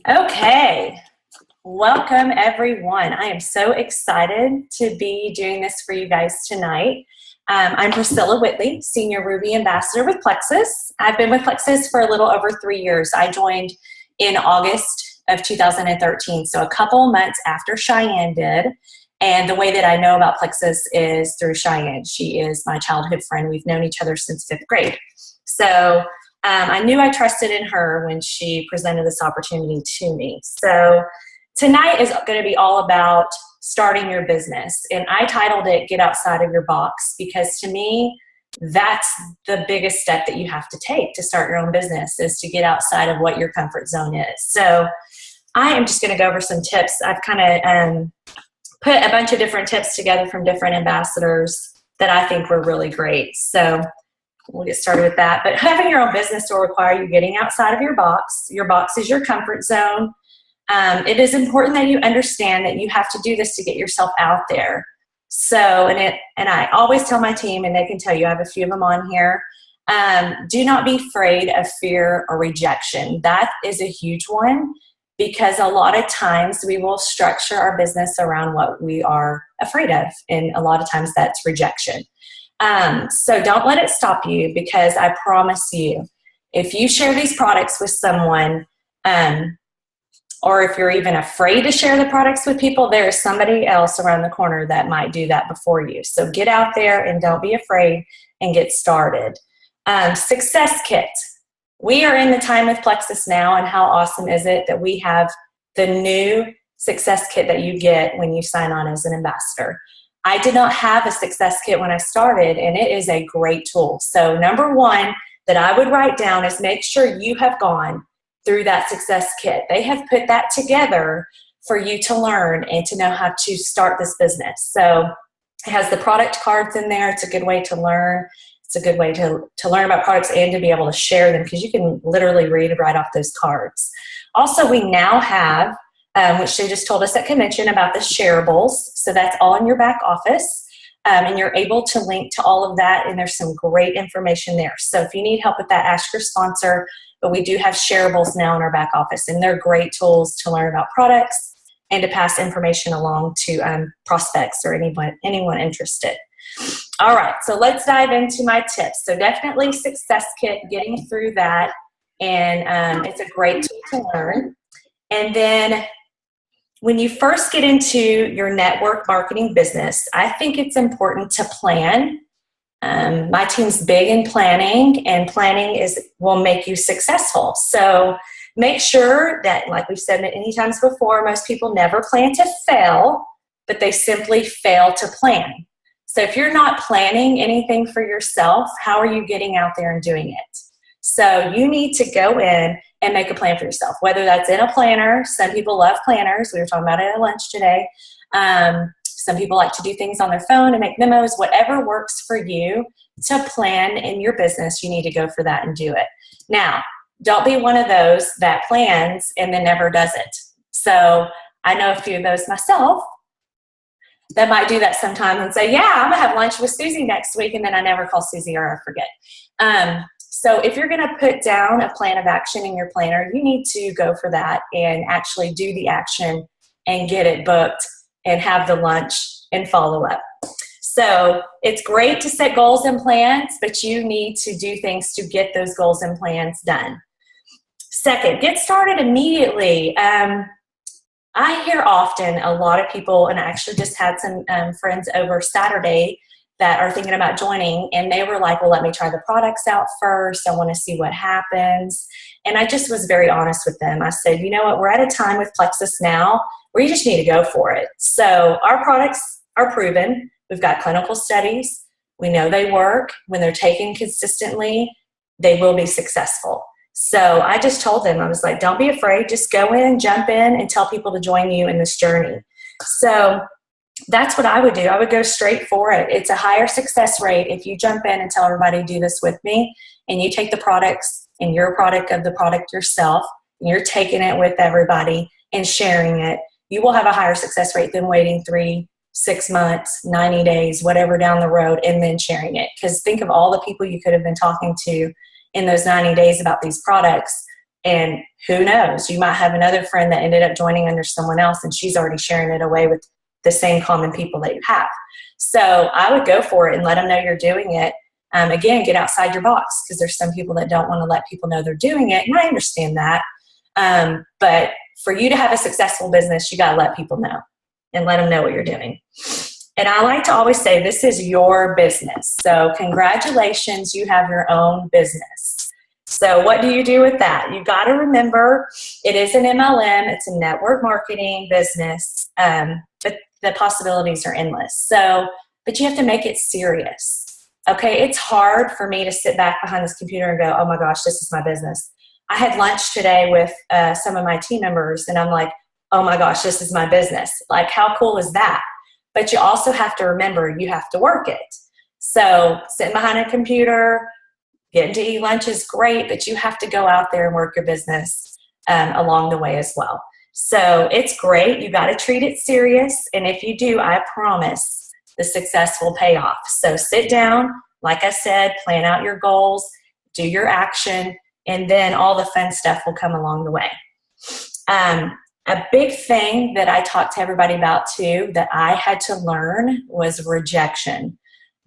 Okay, welcome everyone. I am so excited to be doing this for you guys tonight. I'm Priscilla Whitley, Senior Ruby Ambassador with Plexus. I've been with Plexus for a little over 3 years. I joined in August of 2013, so a couple months after Cheyenne did. And the way that I know about Plexus is through Cheyenne. She is my childhood friend. We've known each other since 5th grade. So I knew I trusted in her when she presented this opportunity to me. So tonight is going to be all about starting your business. And I titled it Get Outside of Your Box because to me, that's the biggest step that you have to take to start your own business is to get outside of what your comfort zone is. So I am just going to go over some tips. I've kind of put a bunch of different tips together from different ambassadors that I think were really great. So we'll get started with that. But having your own business will require you getting outside of your box. Your box is your comfort zone. It is important that you understand that you have to do this to get yourself out there. So, and I always tell my team, and they can tell you, I have a few of them on here, do not be afraid of fear or rejection. That is a huge one because a lot of times we will structure our business around what we are afraid of. And a lot of times that's rejection. So don't let it stop you because I promise you, if you share these products with someone, or if you're even afraid to share the products with people, there is somebody else around the corner that might do that before you. So get out there and don't be afraid and get started. Success kit. We are in the time with Plexus now, and how awesome is it that we have the new success kit that you get when you sign on as an ambassador. I did not have a success kit when I started, and it is a great tool. So number one that I would write down is make sure you have gone through that success kit. They have put that together for you to learn and to know how to start this business. So it has the product cards in there. It's a good way to learn. It's a good way to learn about products and to be able to share them because you can literally read right off those cards. Also, we now have which they just told us at convention about the shareables. So that's all in your back office. And you're able to link to all of that. And there's some great information there. So if you need help with that, ask your sponsor. But we do have shareables now in our back office. And they're great tools to learn about products and to pass information along to prospects or anyone interested. All right, so let's dive into my tips. So definitely Success Kit, getting through that. And it's a great tool to learn. And then when you first get into your network marketing business, I think it's important to plan. My team's big in planning, and planning will make you successful. So make sure that, like we've said many times before, most people never plan to fail, but they simply fail to plan. So if you're not planning anything for yourself, how are you getting out there and doing it? So you need to go in and make a plan for yourself, whether that's in a planner. Some people love planners. We were talking about it at lunch today. Some people like to do things on their phone and make memos. Whatever works for you to plan in your business, you need to go for that and do it. Now, don't be one of those that plans and then never does it. So I know a few of those myself that might do that sometimes and say, yeah, I'm going to have lunch with Susie next week, and then I never call Susie or I forget. So if you're going to put down a plan of action in your planner, you need to go for that and actually do the action and get it booked and have the lunch and follow up. So it's great to set goals and plans, but you need to do things to get those goals and plans done. Second, get started immediately. I hear often a lot of people, and I actually just had some friends over Saturday that are thinking about joining, and they were like, well, let me try the products out first. I want to see what happens. And I just was very honest with them. I said, you know what, we're at a time with Plexus now where you just need to go for it. So our products are proven. We've got clinical studies. We know they work. When they're taken consistently, they will be successful. So I just told them, I was like, don't be afraid. Just go in, jump in, and tell people to join you in this journey. So that's what I would do. I would go straight for it. It's a higher success rate if you jump in and tell everybody, do this with me, and you take the products and your product of the product yourself, and you're taking it with everybody and sharing it. You will have a higher success rate than waiting 3, 6 months, 90 days, whatever down the road, and then sharing it. Because think of all the people you could have been talking to in those 90 days about these products. And who knows, you might have another friend that ended up joining under someone else and she's already sharing it away with the same common people that you have. So I would go for it and let them know you're doing it. Again, get outside your box, because there's some people that don't want to let people know they're doing it, and I understand that. But for you to have a successful business, you got to let people know and let them know what you're doing. And I like to always say, this is your business. So congratulations, you have your own business. So what do you do with that? You got to remember, it is an MLM. It's a network marketing business, but the possibilities are endless. But you have to make it serious. Okay, it's hard for me to sit back behind this computer and go, oh my gosh, this is my business. I had lunch today with some of my team members, and I'm like, oh my gosh, this is my business. Like, how cool is that? But you also have to remember, you have to work it. So sitting behind a computer, getting to eat lunch is great, but you have to go out there and work your business along the way as well. So it's great. You got to treat it serious. And if you do, I promise the success will pay off. So sit down, like I said, plan out your goals, do your action, and then all the fun stuff will come along the way. A big thing that I talked to everybody about too, that I had to learn, was rejection.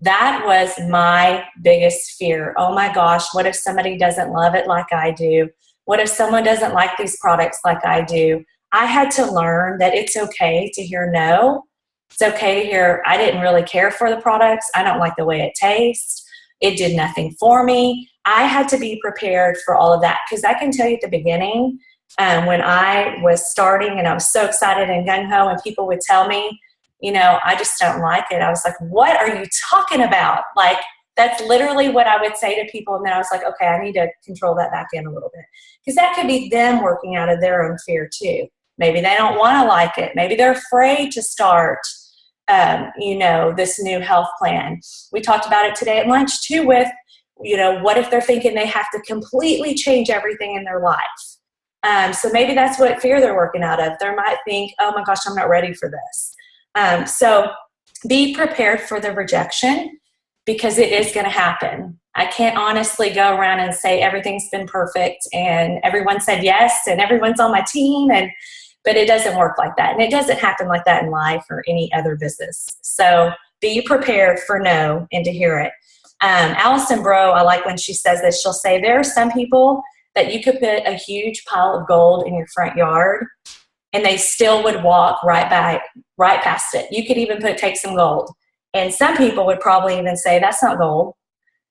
That was my biggest fear. Oh my gosh, what if somebody doesn't love it like I do? What if someone doesn't like these products like I do? I had to learn that it's okay to hear no. It's okay to hear, I didn't really care for the products. I don't like the way it tastes. It did nothing for me. I had to be prepared for all of that, because I can tell you at the beginning, when I was starting and I was so excited and gung-ho, and people would tell me, I just don't like it. I was like, what are you talking about? Like, that's literally what I would say to people. And then I was like, okay, I need to control that back in a little bit, because that could be them working out of their own fear too. Maybe they don't want to like it. Maybe they're afraid to start, this new health plan. We talked about it today at lunch too with, what if they're thinking they have to completely change everything in their life? So maybe that's what fear they're working out of. They might think, oh my gosh, I'm not ready for this. So be prepared for the rejection, because it is going to happen. I can't honestly go around and say everything's been perfect and everyone said yes and everyone's on my team, but it doesn't work like that. And it doesn't happen like that in life or any other business. So be prepared for no and to hear it. Allison Bro, I like when she says this. She'll say, there are some people that you could put a huge pile of gold in your front yard and they still would walk right past it. You could even take some gold. And some people would probably even say, that's not gold.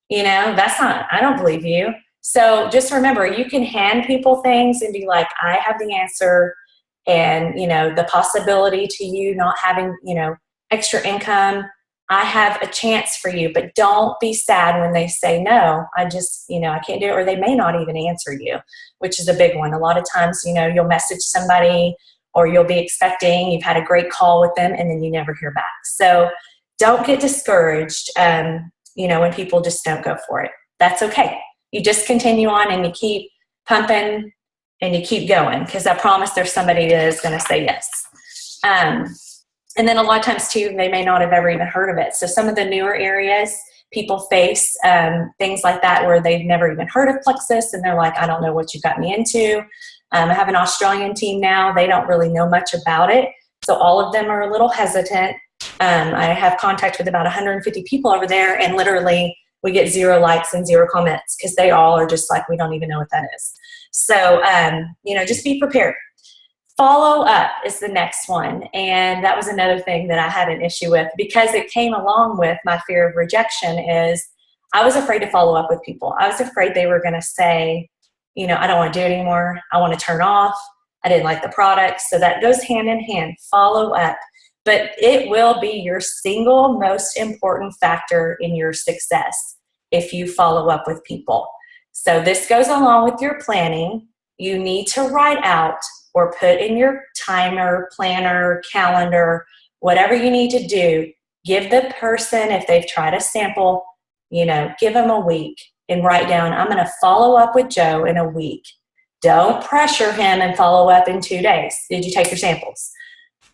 That's not, I don't believe you. So just remember, you can hand people things and be like, I have the answer. And, the possibility to you not having, extra income, I have a chance for you. But don't be sad when they say no. I just, I can't do it. Or they may not even answer you, which is a big one. A lot of times, you'll message somebody, or you'll be expecting, you've had a great call with them, and then you never hear back. So don't get discouraged, when people just don't go for it. That's okay. You just continue on and you keep pumping and you keep going, because I promise there's somebody that is going to say yes. And then a lot of times too, they may not have ever even heard of it. So some of the newer areas, people face things like that where they've never even heard of Plexus, and they're like, I don't know what you got me into. I have an Australian team now. They don't really know much about it. So all of them are a little hesitant. I have contact with about 150 people over there, and literally we get 0 likes and 0 comments, because they all are just like, we don't even know what that is. So, just be prepared. Follow up is the next one. And that was another thing that I had an issue with, because it came along with my fear of rejection. Is I was afraid to follow up with people. I was afraid they were going to say, I don't want to do it anymore. I want to turn off. I didn't like the product. So that goes hand in hand. Follow up. But it will be your single most important factor in your success if you follow up with people. So this goes along with your planning. You need to write out or put in your timer, planner, calendar, whatever you need to do. Give the person, if they've tried a sample, give them a week and write down, I'm going to follow up with Joe in a week. Don't pressure him and follow up in 2 days. Did you take your samples?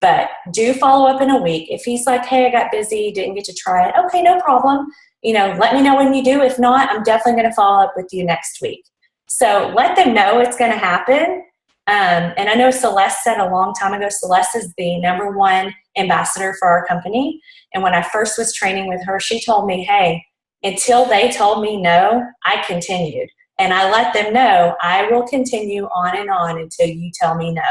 But do follow up in a week. If he's like, hey, I got busy, didn't get to try it, okay, no problem. Let me know when you do. If not, I'm definitely going to follow up with you next week. So let them know it's going to happen. And I know Celeste said a long time ago, Celeste is the #1 ambassador for our company. And when I first was training with her, she told me, hey, until they told me no, I continued. And I let them know I will continue on and on until you tell me no.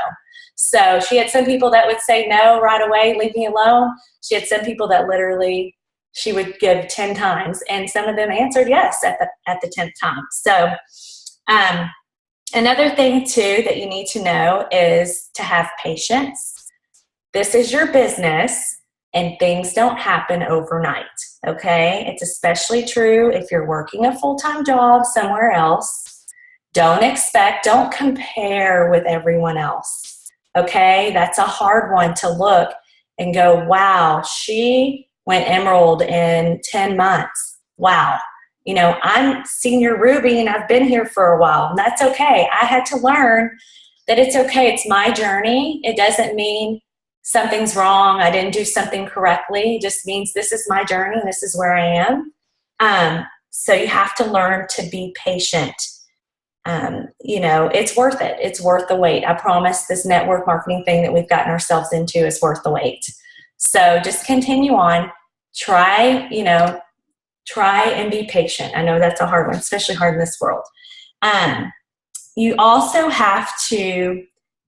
So she had some people that would say no right away, leave me alone. She had some people that literally she would give 10 times, and some of them answered yes at the 10th time. So another thing too that you need to know is to have patience. This is your business, and things don't happen overnight, okay? It's especially true if you're working a full-time job somewhere else. Don't compare with everyone else, okay? That's a hard one to look and go, wow, she went emerald in 10 months. Wow. You know, I'm senior Ruby and I've been here for a while, and that's okay. I had to learn that it's okay. It's my journey. It doesn't mean something's wrong, I didn't do something correctly. It just means this is my journey. This is where I am. So you have to learn to be patient. You know, it's worth it. It's worth the wait. I promise this network marketing thing that we've gotten ourselves into is worth the wait. So just continue on. Try and be patient. I know that's a hard one, especially hard in this world. You also have to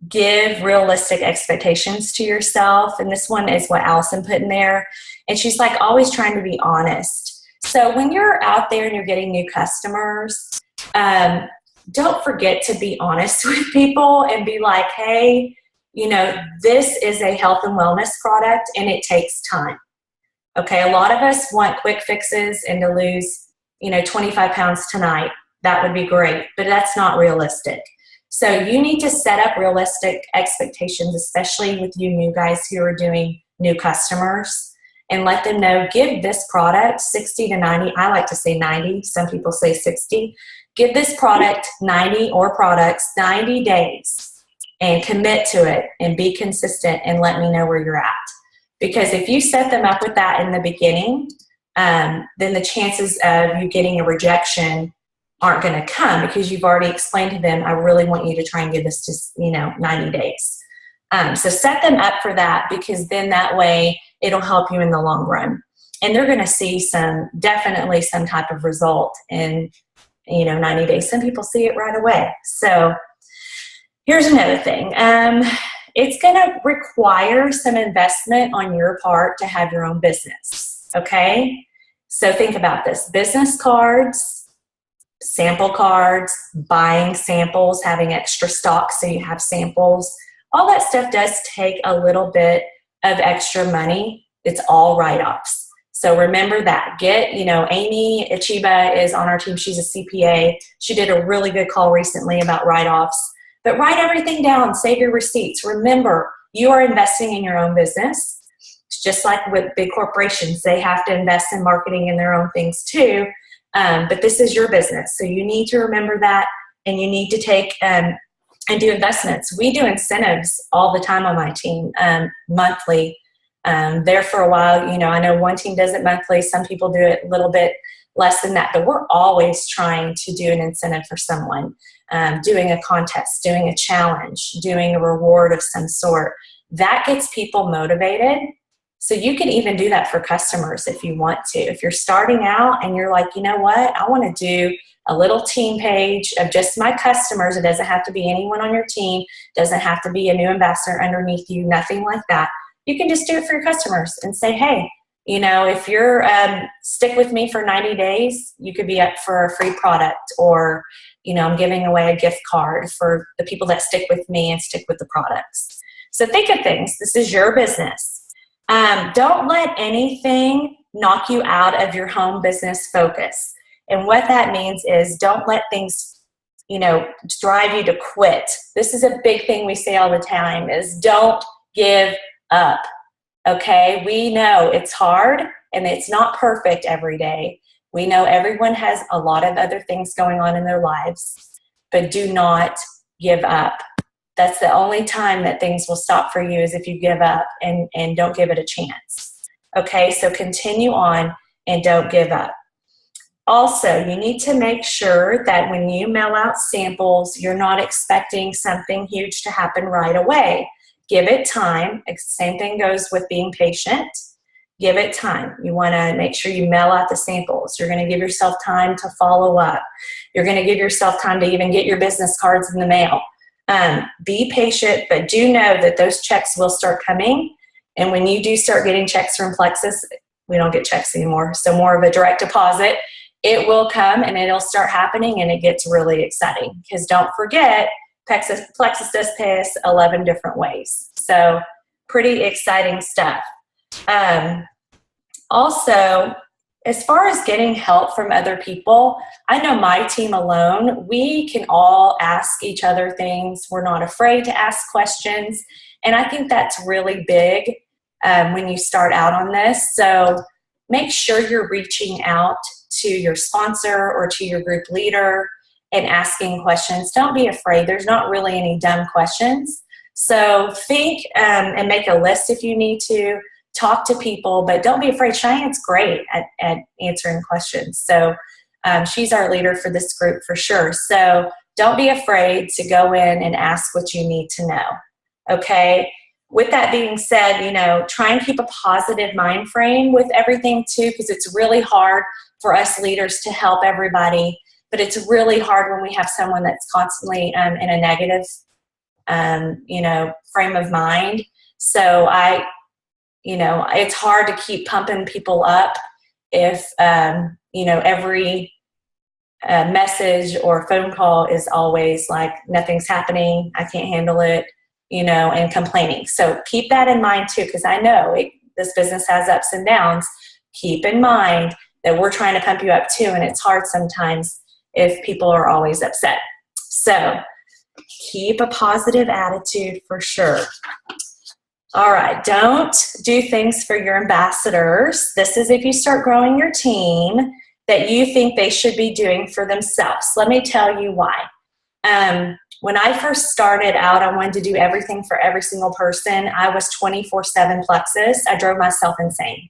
give realistic expectations to yourself. And this one is what Allison put in there. And she's like always trying to be honest. So when you're out there and you're getting new customers, don't forget to be honest with people and be like, hey, you know, this is a health and wellness product and it takes time. Okay, a lot of us want quick fixes and to lose, 25 pounds tonight. That would be great, but that's not realistic. So you need to set up realistic expectations, especially with you new guys who are doing new customers, and let them know, give this product 60 to 90. I like to say 90. Some people say 60. Give this product 90 or products 90 days and commit to it and be consistent and let me know where you're at. Because if you set them up with that in the beginning, then the chances of you getting a rejection aren't going to come because you've already explained to them, I really want you to try and give this to, 90 days. So set them up for that, because then that way it'll help you in the long run. And they're going to see definitely some type of result in, 90 days. Some people see it right away. So here's another thing. It's going to require some investment on your part to have your own business. Okay. So think about this: business cards, sample cards, buying samples, having extra stock so you have samples. All that stuff does take a little bit of extra money. It's all write-offs. So remember that. Amy Achiba is on our team. She's a CPA. She did a really good call recently about write-offs. But write everything down. Save your receipts. Remember, you are investing in your own business. It's just like with big corporations. They have to invest in marketing and their own things too. But this is your business. So you need to remember that, and you need to take and do investments. We do incentives all the time on my team, monthly. There for a while, I know one team does it monthly. Some people do it a little bit less than that, but we're always trying to do an incentive for someone, doing a contest, doing a challenge, doing a reward of some sort. That gets people motivated. So you can even do that for customers if you want to. If you're starting out and you're like, you know what, I want to do a little team page of just my customers. It doesn't have to be anyone on your team. It doesn't have to be a new ambassador underneath you, nothing like that. You can just do it for your customers and say, hey, if you're stick with me for 90 days, you could be up for a free product, or, I'm giving away a gift card for the people that stick with me and stick with the products. So think of things. This is your business. Don't let anything knock you out of your home business focus. And what that means is don't let things, drive you to quit. This is a big thing we say all the time, is don't give up. Okay. We know it's hard and it's not perfect every day. We know everyone has a lot of other things going on in their lives, but do not give up. That's the only time that things will stop for you, is if you give up and don't give it a chance. Okay, so continue on and don't give up. Also, you need to make sure that when you mail out samples, you're not expecting something huge to happen right away. Give it time. Same thing goes with being patient. Give it time. You want to make sure you mail out the samples. You're going to give yourself time to follow up. You're going to give yourself time to even get your business cards in the mail. Be patient, but do know that those checks will start coming. And when you do start getting checks from Plexus, we don't get checks anymore, so more of a direct deposit. It will come and it'll start happening, and it gets really exciting. Because don't forget, Plexus does pay us 11 different ways. So pretty exciting stuff. Also, as far as getting help from other people, I know my team alone, we can all ask each other things. We're not afraid to ask questions. And I think that's really big when you start out on this. So make sure you're reaching out to your sponsor or to your group leader and asking questions. Don't be afraid. There's not really any dumb questions. So think and make a list if you need to. Talk to people, but don't be afraid. Cheyenne's great at answering questions. So she's our leader for this group for sure. So don't be afraid to go in and ask what you need to know. Okay? With that being said, try and keep a positive mind frame with everything too, because it's really hard for us leaders to help everybody, but it's really hard when we have someone that's constantly in a negative, frame of mind. So it's hard to keep pumping people up if, every message or phone call is always like, nothing's happening, I can't handle it, and complaining. So keep that in mind too, because I know this business has ups and downs. Keep in mind that we're trying to pump you up too, and it's hard sometimes if people are always upset. So keep a positive attitude for sure. All right, don't do things for your ambassadors. This is if you start growing your team that you think they should be doing for themselves. Let me tell you why. When I first started out, I wanted to do everything for every single person. I was 24/7 Plexus. I drove myself insane.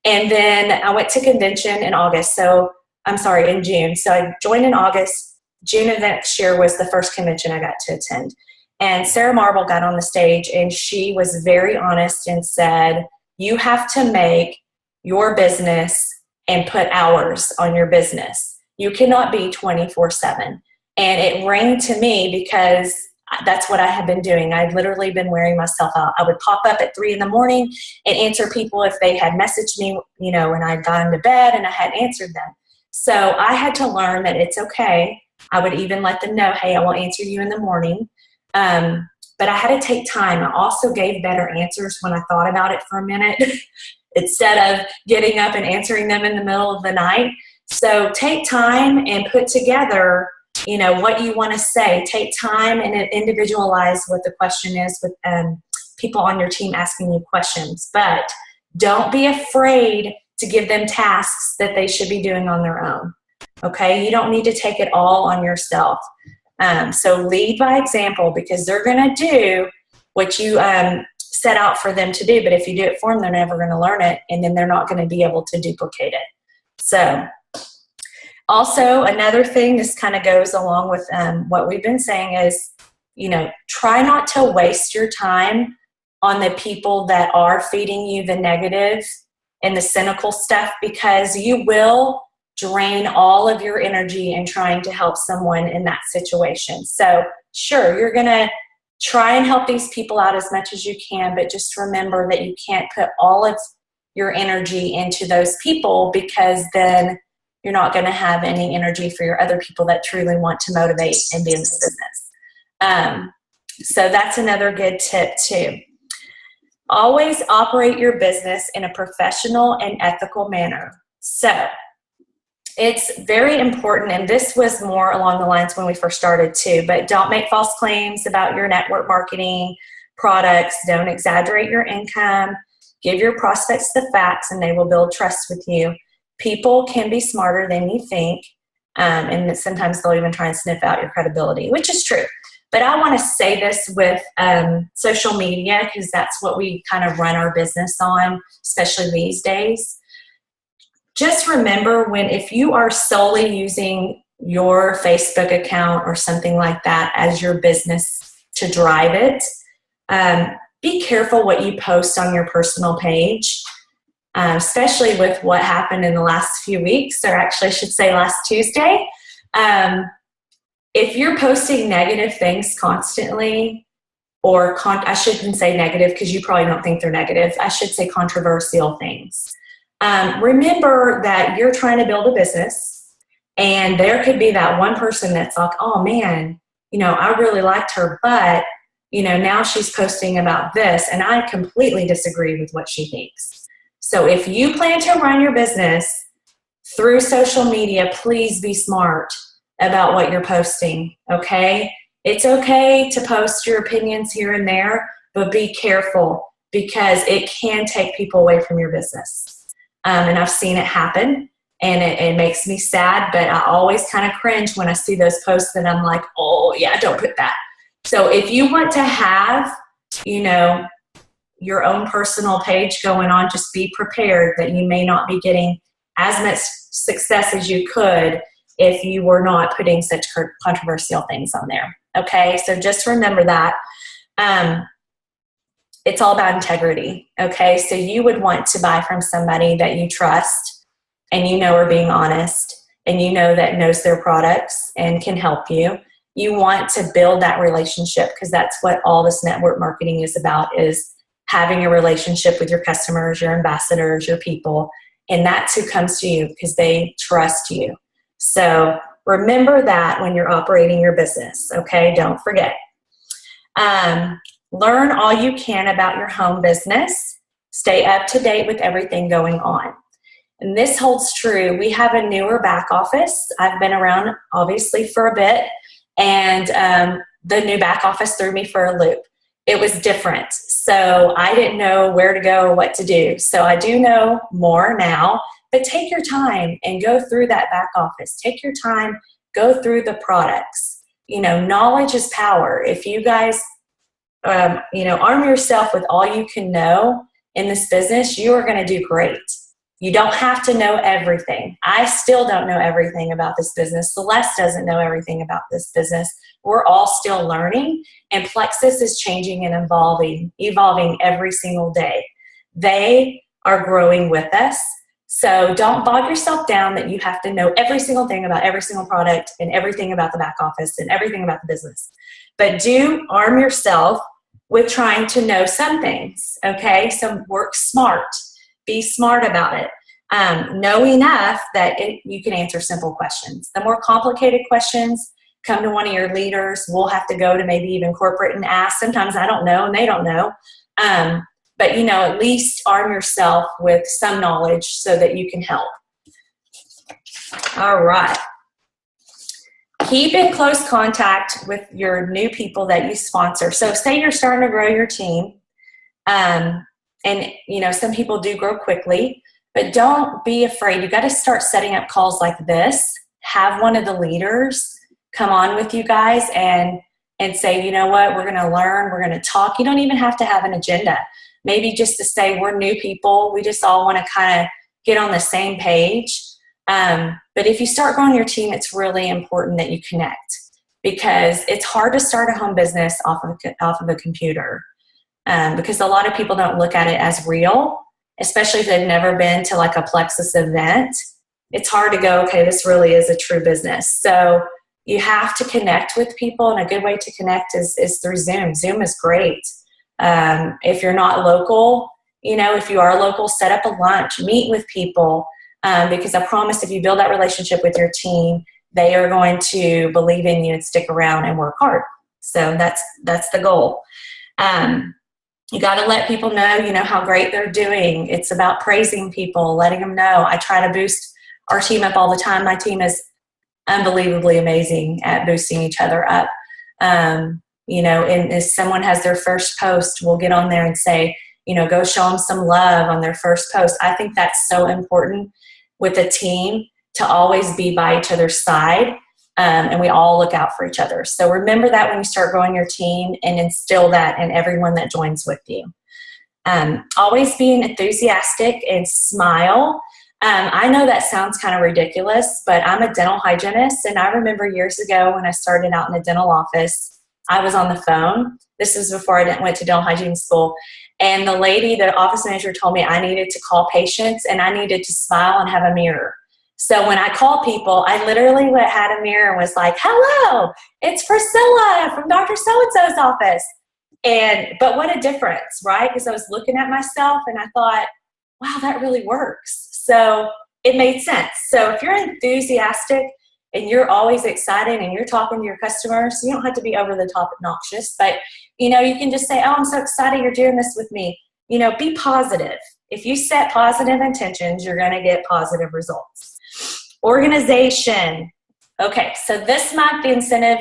And then I went to convention in in June. So I joined in August. June of next year was the first convention I got to attend. And Sarah Marble got on the stage, and she was very honest and said, you have to make your business and put hours on your business. You cannot be 24/7. And it rang to me because that's what I had been doing. I'd literally been wearing myself out. I would pop up at 3 in the morning and answer people if they had messaged me, when I'd gone to bed and I hadn't answered them. So I had to learn that it's okay. I would even let them know, hey, I will answer you in the morning. But I had to take time. I also gave better answers when I thought about it for a minute instead of getting up and answering them in the middle of the night. So take time and put together, what you want to say. Take time and individualize what the question is with people on your team asking you questions. But don't be afraid to give them tasks that they should be doing on their own. Okay? You don't need to take it all on yourself. So lead by example, because they're going to do what you set out for them to do. But if you do it for them, they're never going to learn it, and then they're not going to be able to duplicate it. So also another thing, this kind of goes along with what we've been saying is, try not to waste your time on the people that are feeding you the negative and the cynical stuff, because you will drain all of your energy in trying to help someone in that situation. So sure, you're going to try and help these people out as much as you can, but just remember that you can't put all of your energy into those people, because then you're not going to have any energy for your other people that truly want to motivate and be in the business. So that's another good tip too. Always operate your business in a professional and ethical manner. So it's very important, and this was more along the lines when we first started too, but don't make false claims about your network marketing products. Don't exaggerate your income. Give your prospects the facts, and they will build trust with you. People can be smarter than you think, and sometimes they'll even try and sniff out your credibility, which is true. But I want to say this with social media, because that's what we kind of run our business on, especially these days. just remember if you are solely using your Facebook account or something like that as your business to drive it, be careful what you post on your personal page, especially with what happened in the last few weeks, or actually I should say last Tuesday. If you're posting negative things constantly, or I shouldn't say negative because you probably don't think they're negative. I should say controversial things. Remember that you're trying to build a business, and there could be that one person that's like, oh man, I really liked her, but now she's posting about this, and I completely disagree with what she thinks. So if you plan to run your business through social media, please be smart about what you're posting, okay? It's okay to post your opinions here and there, but be careful because it can take people away from your business. And I've seen it happen, and it makes me sad, but I always kind of cringe when I see those posts, and I'm like, oh yeah, don't put that. So if you want to have, your own personal page going on, just be prepared that you may not be getting as much success as you could if you were not putting such controversial things on there. Okay, so just remember that. It's all about integrity. Okay, so you would want to buy from somebody that you trust and are being honest, and that knows their products and can help you. You want to build that relationship, because that's what all this network marketing is about, is having a relationship with your customers, your ambassadors, your people, and that's who comes to you because they trust you. So remember that when you're operating your business, okay? Don't forget. Learn all you can about your home business. Stay up to date with everything going on. And this holds true. We have a newer back office. I've been around, obviously, for a bit, and the new back office threw me for a loop. It was different. So I didn't know where to go or what to do. So I do know more now. But take your time and go through that back office. Take your time, go through the products. Knowledge is power. If you guys, arm yourself with all you can know in this business, you are going to do great. You don't have to know everything. I still don't know everything about this business. Celeste doesn't know everything about this business. We're all still learning, and Plexus is changing and evolving every single day. They are growing with us. So don't bog yourself down that you have to know every single thing about every single product and everything about the back office and everything about the business. But do arm yourself with trying to know some things, okay? So work smart. Be smart about it. Know enough that you can answer simple questions. The more complicated questions, come to one of your leaders. We'll have to go to maybe even corporate and ask. Sometimes I don't know and they don't know. But, at least arm yourself with some knowledge so that you can help. All right. Keep in close contact with your new people that you sponsor. So say you're starting to grow your team, and, some people do grow quickly, but don't be afraid. You got to start setting up calls like this. Have one of the leaders come on with you guys and say, you know what, we're going to learn, we're going to talk. You don't even have to have an agenda. Maybe just to say we're new people. We just all want to kind of get on the same page. But if you start growing your team, it's really important that you connect, because it's hard to start a home business off of a computer, because a lot of people don't look at it as real, especially if they've never been to like a Plexus event. It's hard to go, okay, this really is a true business. So you have to connect with people, and a good way to connect is through Zoom. Zoom is great. If you're not local, if you are local, set up a lunch, meet with people, because I promise if you build that relationship with your team, they are going to believe in you and stick around and work hard. So that's the goal. You got to let people know, how great they're doing. It's about praising people, letting them know. I try to boost our team up all the time. My team is unbelievably amazing at boosting each other up. And if someone has their first post, we'll get on there and say, go show them some love on their first post. I think that's so important with a team to always be by each other's side, and we all look out for each other. So remember that when you start growing your team, and instill that in everyone that joins with you. Always being enthusiastic and smile. I know that sounds kind of ridiculous, but I'm a dental hygienist, and I remember years ago when I started out in the dental office, I was on the phone. This is before I went to dental hygiene school, and the office manager told me I needed to call patients and I needed to smile and have a mirror. So when I call people, I literally had a mirror and was like, "Hello, it's Priscilla from Dr. So-and-so's office." But what a difference, right? Because I was looking at myself and I thought, wow, that really works. So it made sense. So if you're enthusiastic and you're always excited and you're talking to your customers, you don't have to be over the top obnoxious, but you can just say, "Oh, I'm so excited you're doing this with me." Be positive. If you set positive intentions, you're going to get positive results. Organization. Okay, so this month the incentive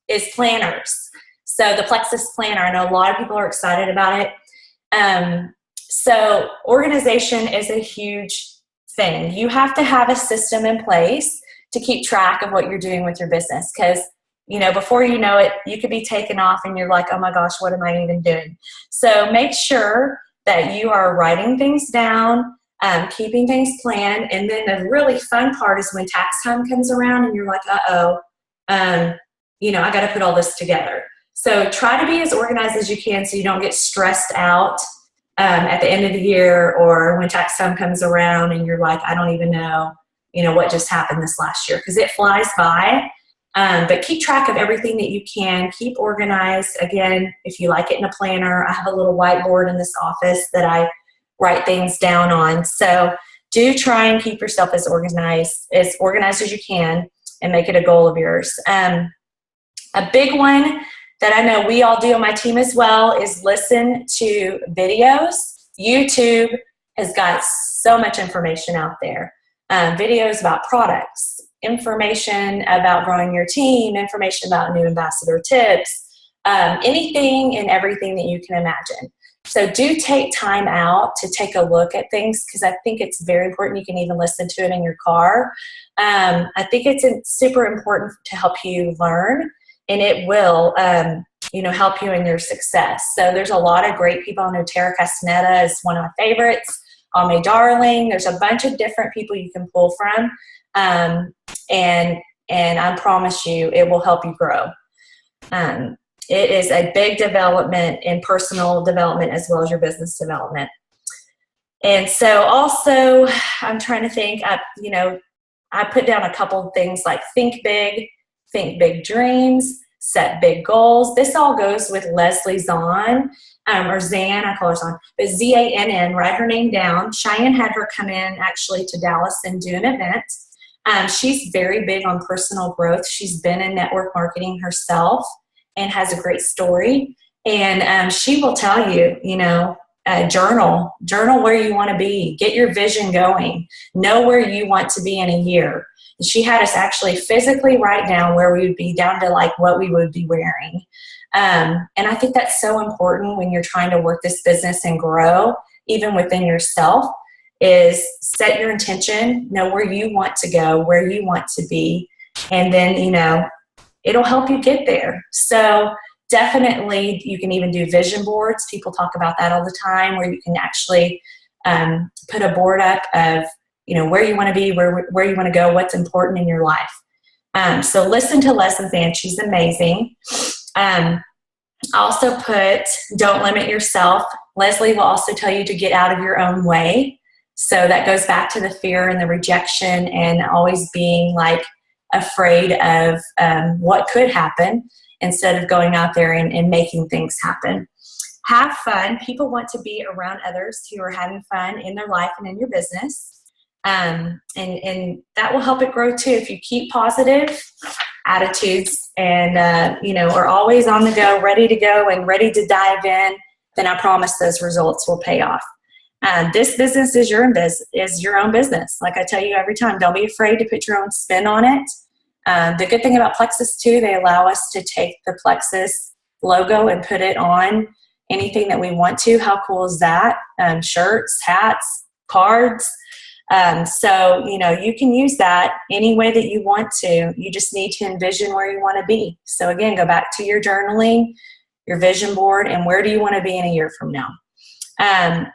is planners. So the Plexus planner, I know a lot of people are excited about it. So organization is a huge thing. You have to have a system in place to keep track of what you're doing with your business, because before you know it, you could be taken off and you're like, "Oh my gosh, what am I even doing?" So make sure that you are writing things down, keeping things planned, and then the really fun part is when tax time comes around and you're like, I got to put all this together. So try to be as organized as you can so you don't get stressed out at the end of the year or when tax time comes around and you're like, "I don't even know, what just happened this last year," because it flies by. But keep track of everything that you can. Keep organized. Again, if you like it in a planner, I have a little whiteboard in this office that I write things down on. So do try and keep yourself as organized as you can and make it a goal of yours. A big one that I know we all do on my team as well is listen to videos. YouTube has got so much information out there. Videos about products, information about growing your team, information about new ambassador tips, anything and everything that you can imagine. So do take time out to take a look at things, because I think it's very important. You can even listen to it in your car. I think it's super important to help you learn, and it will help you in your success. So there's a lot of great people. I know Tara Castaneda is one of my favorites. Ame Darling. There's a bunch of different people you can pull from. And I promise you it will help you grow. It is a big development in personal development as well as your business development. And so also I'm trying to think, I put down a couple of things like think big dreams, set big goals. This all goes with Leslie Zahn, or Zan, I call her Zahn, but Z-A-N-N, write her name down. Cheyenne had her come in actually to Dallas and do an event. She's very big on personal growth. She's been in network marketing herself and has a great story. And she will tell you, journal where you want to be, get your vision going, know where you want to be in a year. She had us actually physically write down where we would be, down to like what we would be wearing. And I think that's so important when you're trying to work this business and grow, even within yourself, is set your intention, know where you want to go, where you want to be, and then, it'll help you get there. So definitely you can even do vision boards. People talk about that all the time, where you can actually put a board up of, where you want to be, where you want to go, what's important in your life. So listen to Leslie Zahn. She's amazing. Also put, don't limit yourself. Leslie will also tell you to get out of your own way. So that goes back to the fear and the rejection and always being like afraid of what could happen instead of going out there and making things happen. Have fun. People want to be around others who are having fun in their life and in your business. And that will help it grow too. If you keep positive attitudes and, are always on the go, ready to go and ready to dive in, then I promise those results will pay off. This business is your own business. Like I tell you every time, don't be afraid to put your own spin on it. The good thing about Plexus too, they allow us to take the Plexus logo and put it on anything that we want to. How cool is that? Shirts, hats, cards. So, you can use that any way that you want to. You just need to envision where you want to be. So again, go back to your journaling, your vision board, and where do you want to be in a year from now?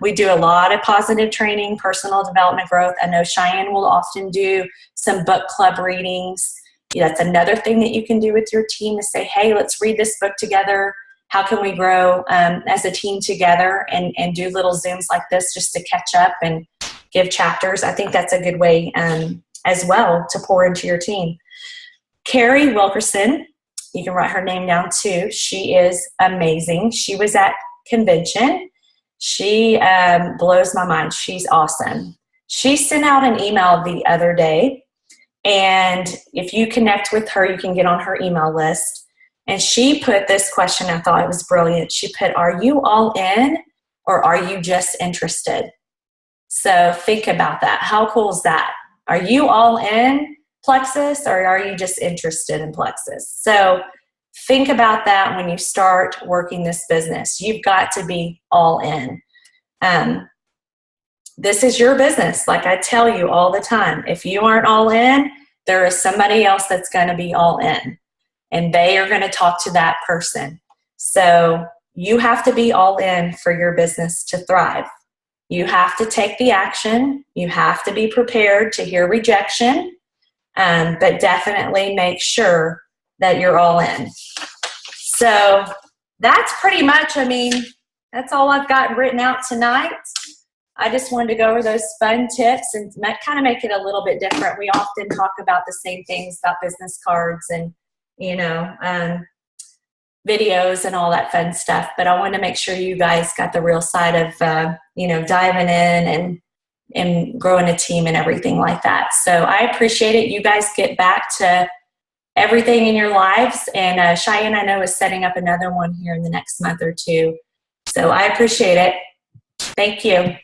We do a lot of positive training, personal development growth. I know Cheyenne will often do some book club readings. That's another thing that you can do with your team is say, hey, let's read this book together. How can we grow as a team together and do little Zooms like this just to catch up and give chapters? I think that's a good way as well to pour into your team. Carrie Wilkerson, you can write her name down too. She is amazing. She was at convention. She blows my mind. She's awesome. She sent out an email the other day, and if you connect with her, you can get on her email list. And she put this question, I thought it was brilliant. She put, are you all in or are you just interested? So think about that. How cool is that? Are you all in Plexus or are you just interested in Plexus? So think about that when you start working this business. You've got to be all in. This is your business. Like I tell you all the time, if you aren't all in, there is somebody else that's going to be all in. And they are going to talk to that person. So you have to be all in for your business to thrive. You have to take the action. You have to be prepared to hear rejection, but definitely make sure that you're all in. So that's pretty much, that's all I've got written out tonight. I just wanted to go over those fun tips and kind of make it a little bit different. We often talk about the same things about business cards and videos and all that fun stuff. But I wanted to make sure you guys got the real side of, diving in and growing a team and everything like that. So I appreciate it. You guys get back to everything in your lives. And Cheyenne, I know, is setting up another one here in the next month or two. So I appreciate it. Thank you.